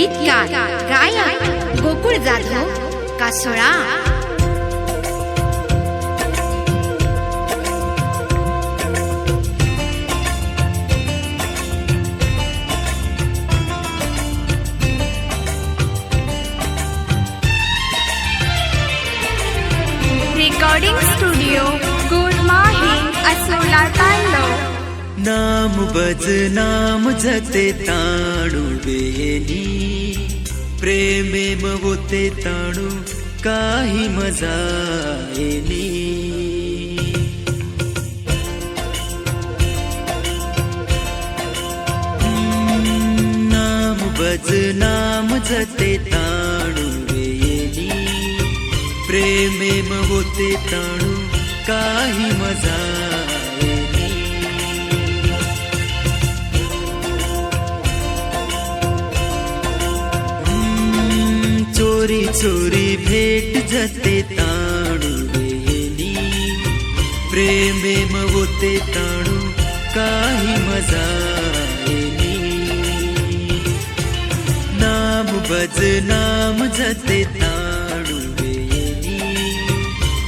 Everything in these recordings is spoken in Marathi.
गीतकार गायक गोकुळ जाधव कासोळा। रिकॉर्डिंग स्टुडिओ गुरमाही असोला तांडव। नाम बदनाम जते ताणू बेनी प्रेमे मवोते ताणू काही मजा येनी। नाम बदनाम जते ताणू बेनी प्रेमे मवोते ताणू काही मजा येनी। चोरी चोरी भेट जते ताणू बेनी प्रेमे मवोते ताणू काही मजा येनी। नाम बदनाम जते ताणू बेनी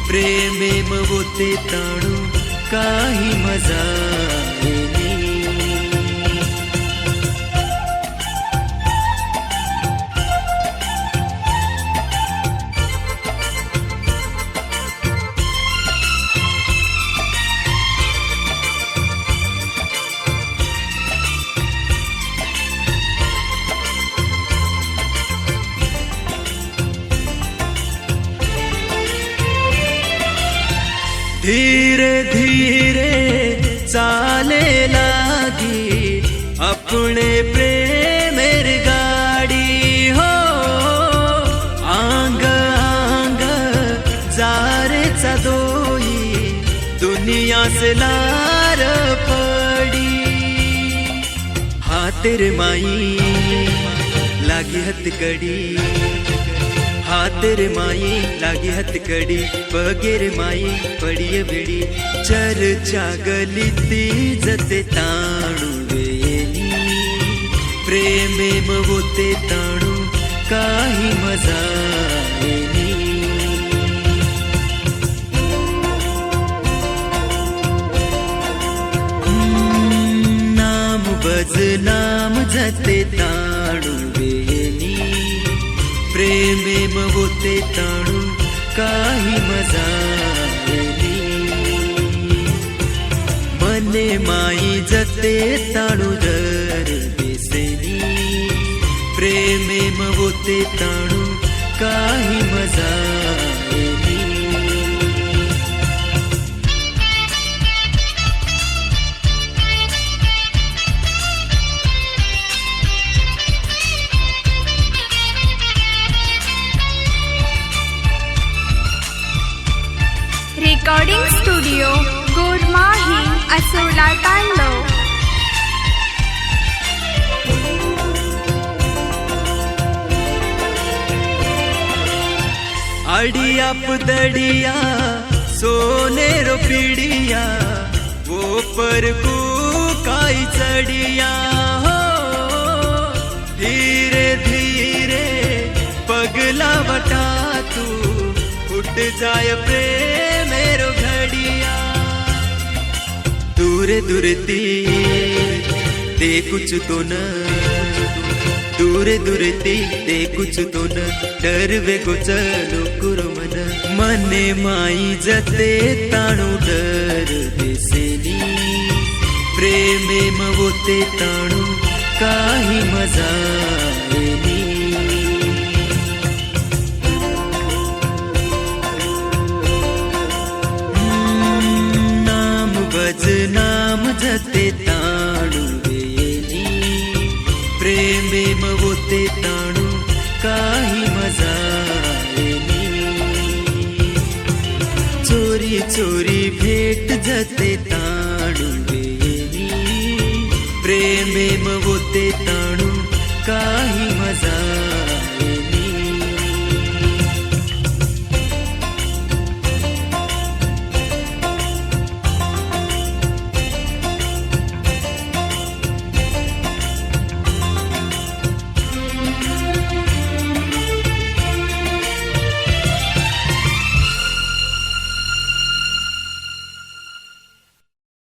प्रेमे मवोते ताणू काही मजा येनी। धीरे धीरे चाले लागी अपने प्रेमेर गाड़ी हो। आंग आंग जारे दोई दुनिया से लार पड़ी। हातेर माई लागी हथकड़ी हातेर माई लागी हथकड़ी बगेर माई पड़ी बेड़ी। चर्चा गलिती जते ताणू बेनी प्रेमे मवोते ताणू काही मजा येनी। नाम बदनाम जते ताणू बेनी प्रेमे मवोते ताणू काही मजा येनी। मने माई जते ताणू दर बेसेनी प्रेमे मवोते ताणू काही मजा येनी। रिकॉर्डिंग स्टुडिओ गुरमाही असोला तांडव। अड़िया पुदड़िया सोने रो पीड़िया वो पर को काई चढ़िया हो। धीरे धीरे पगला बटा तू उठ जाय प्रेमेरो घड़िया। दूर दूरती दे कुछ तो न दूर दूरती दे कुछ तो न डर वे को चलो कुरो मन। मने माई जते ताणू डर बेसेनी प्रेमे मवोते ताणू काही मजा येनी। बदनाम जते ताणू बेनी प्रेमे मवोते ताणू काही मजा येनी। चोरी चोरी भेट जते ताणू बेनी प्रेमे मवोते ताणू काही मजा